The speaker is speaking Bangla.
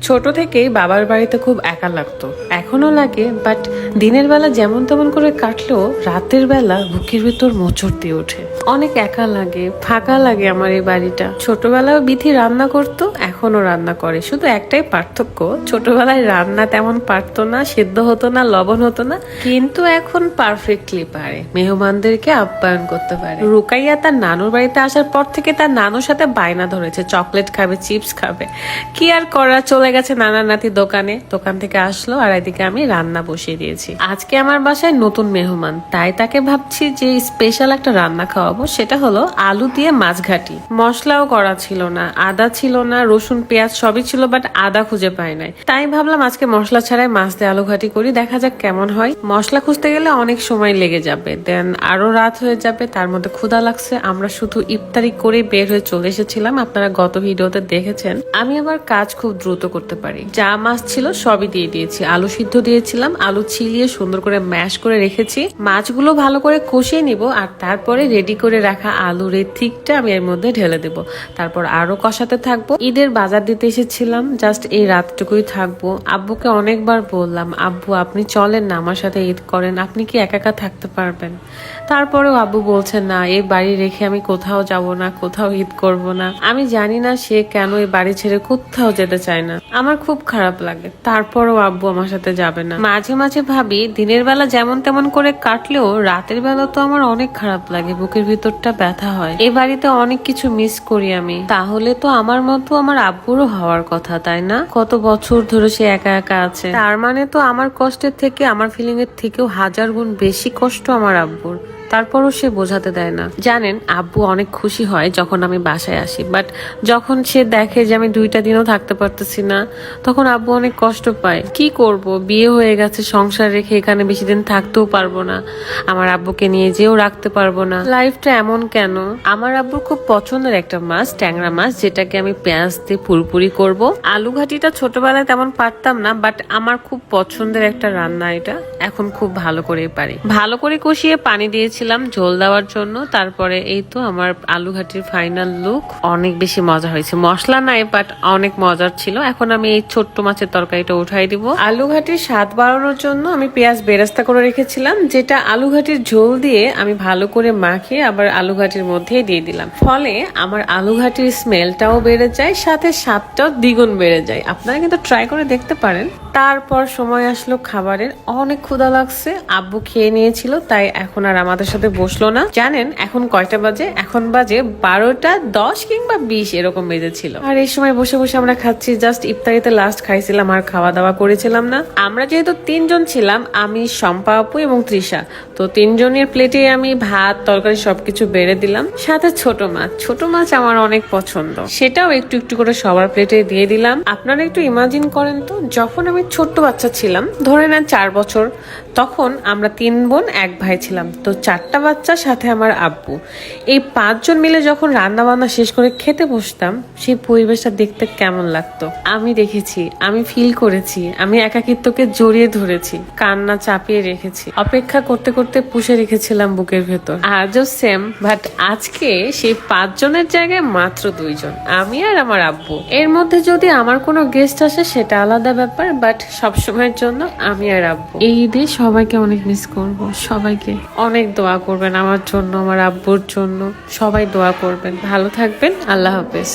ছোট থেকেই বাবার বাড়িতে খুব একা লাগতো, এখনো লাগে, বাট দিনের বেলা যেমন তেমন করে কাটলেও রাতের বেলা বুকের ভিতর মোচড় দিয়ে ওঠে। অনেক একা লাগে, ফাঁকা লাগে আমার এই বাড়িটা। ছোটবেলায় বিথি রান্না করতো, এখনো রান্না করে, শুধু একটাই পার্থক্য, ছোটবেলায় রান্না তেমন পারতো না, সেদ্ধ হতো না, লবণ হতো না, কিন্তু এখন পারফেক্টলি পারে, মেহমানদেরকে আপ্যায়ন করতে পারে। রুকাইয়া তার নানুর বাড়িতে আসার পর থেকে তার নানুর সাথে বায়না ধরেছে চকলেট খাবে, চিপস খাবে। কি আর করা, চলে গেছে নানা নাতি দোকানে, দোকান থেকে আসলো আর এদিকে আমি রান্না বসিয়ে দিয়েছি। আজকে আমার বাসায় নতুন মেহমান, তাই তাকে ভাবছি যে স্পেশাল একটা রান্না খাওয়াবো, সেটা হলো আলু দিয়ে মাছ ঘাটি। মশলাও করা ছিল না, আদা ছিল না, রসুন পেঁয়াজ সবই ছিল, বাট আদা খুঁজে পাই নাই, তাই ভাবলাম আজকে মশলা ছাড়াই মাছ দিয়ে আলু ঘাটি করি, দেখা যাক কেমন হয়। মশলা খুঁজতে গেলে অনেক সময় লেগে যাবে, দেন আরো রাত হয়ে যাবে, তার মধ্যে ক্ষুধা লাগছে। আমরা শুধু ইফতারি করে বের হয়ে চলে এসেছিলাম, আপনারা গত ভিডিওতে দেখেছেন। আমি আবার কাজ খুব দ্রুত করতে পারি, যা মাছ ছিল সবই দিয়ে দিয়েছি, আলু সিদ্ধ দিয়েছিলাম, আলু ছিলিয়ে সুন্দর করে ম্যাশ করে রেখেছি। মাছগুলো ভালো করে কষিয়ে নিব আর তারপরে রেডি করে রাখা আলুর এই থিকটা আমি এর মধ্যে ঢেলে দেব, তারপর আরো কষাতে থাকবো। ঈদের বাজার দিতে এসেছিলাম, জাস্ট এই রাতটুকুই থাকবো। আব্বুকে অনেকবার বললাম, আব্বু আপনি চলেন না আমার সাথে ঈদ করেন, আপনি কি একা একা থাকতে পারবেন? তারপরেও আব্বু বলছেন না, এই বাড়ি রেখে আমি কোথাও যাব না, কোথাও ঈদ করব না। আমি জানি না সে কেন এই বাড়ি ছেড়ে কোথাও যেতে চায় না, আমার খুব খারাপ লাগে। তারপরও আব্বু আমার সাথে যাবে না। মাঝে মাঝে ভাবি দিনের বেলা যেমন তেমন করে কাটলেও রাতের বেলা তো আমার অনেক খারাপ লাগে, বুকের ভিতরটা ব্যথা হয়। এই বাড়িতে অনেক কিছু মিস করি আমি। তাহলে তো আমার মতো আমার আব্বুরও হওয়ার কথা, তাই না? কত বছর ধরে সে একা একা আছে, তার মানে তো আমার কষ্টের থেকে, আমার ফিলিং এর থেকেও হাজার গুণ বেশি কষ্ট আমার আব্বুর। তারপরও সে বোঝাতে দেয় না। জানেন, আব্বু অনেক খুশি হয় যখন আমি বাসায় আসি, বাট যখন সে দেখে যে আমি 2টা দিনও থাকতে পারতেছি না, তখন আব্বু অনেক কষ্ট পায়। কি করব, বিয়ে হয়ে গেছে, সংসার রেখে এখানে বেশি দিন থাকতেও পারবো না, আমার আব্বুকে নিয়ে যেও রাখতে পারবো না। লাইফটা এমন কেন? আমার আব্বুর খুব পছন্দের একটা মাছ, ট্যাংরা মাছ, যেটাকে আমি পেঁয়াজ দিয়ে পুরপুরি করব। আলু ঘাটিটা ছোটবেলায় তেমন পারতাম না, বাট আমার খুব পছন্দের একটা রান্না এটা, এখন খুব ভালো করে পারি। ভালো করে কষিয়ে পানি দিয়েছি ঝোল দেওয়ার জন্য। তারপরে এই তো আমার আলু ঘাটির ফাইনাল লুক। অনেক বেশি মজা হয়েছে, মশলা নাই বাট অনেক মজার ছিল। এখন আমি এই ছোট্ট মাছের তরকারিটা উঠাই দিব। আলু ঘাটির স্বাদ বাড়ানোর জন্য আমি পেঁয়াজ বেরেস্তা করে রেখেছিলাম, যেটা আলু ঘাটির ঝোল দিয়ে আমি ভালো করে মাখিয়ে আবার আলু ঘাটির মধ্যেই দিয়ে দিলাম। ফলে আমার আলু ঘাটির স্মেলটাও বেড়ে যায়, সাথে স্বাদটাও দ্বিগুণ বেড়ে যায়। আপনারা কিন্তু ট্রাই করে দেখতে পারেন। তারপর সময় আসলো খাবারের, অনেক ক্ষুধা লাগছে, আব্বু খেয়ে নিয়েছিল, তাই এখন আর আমাদের সাথে বসলো না। জানেন এখন কয়টা বাজে? এখন বাজে 12টা 10 কিংবা 20 এরকম বেজেছিল। আর এই সময় বসে বসে আমরা খাচ্ছি, জাস্ট ইফতারিতে লাস্ট খাইছিলাম আর খাওয়া দাওয়া করেছিলাম না। আমরা যেহেতু 3 জন ছিলাম, আমি, শম্পা আপু এবং তৃষা, তো 3 জনের প্লেটে আমি ভাত তরকারি সবকিছু বেড়ে দিলাম, সাথে ছোট মাছ। ছোট মাছ আমার অনেক পছন্দ, সেটাও একটু একটু করে সবার প্লেটে দিয়ে দিলাম। আপনারা একটু ইমাজিন করেন তো, যখন আমি ছোট্ট বাচ্চা ছিলাম, ধরে নেন 4 বছর, তখন আমরা 3 বোন 1 ভাই ছিলাম, তো 4টা বাচ্চার সাথে আমার আব্বু, এই 5 জন মিলে যখন রান্না বান্না শেষ করে খেতে বসতাম, সেই পরিবেশটা দেখতে কেমন লাগতো আমি দেখেছি, আমি ফিল করেছি। আমি একাকিত্বকে জড়িয়ে ধরেছি, কান্না চাপিয়ে রেখেছি, অপেক্ষা করতে করতে পুষে রেখেছিলাম বুকের ভেতর। আজও সেম, বাট আজকে সেই 5 জনের জায়গায় মাত্র 2 জন, আমি আর আমার আব্বু। এর মধ্যে যদি আমার কোনো গেস্ট আসে সেটা আলাদা ব্যাপার, বাট সবসময়ের জন্য আমি আর আব্বু। এই ঈদে সবাইকে অনেক মিস করব, সবাইকে অনেক দোয়া করবেন আমার জন্য, আমার আব্বুর জন্য, সবাই দোয়া করবেন। ভালো থাকবেন, আল্লাহ হাফেজ।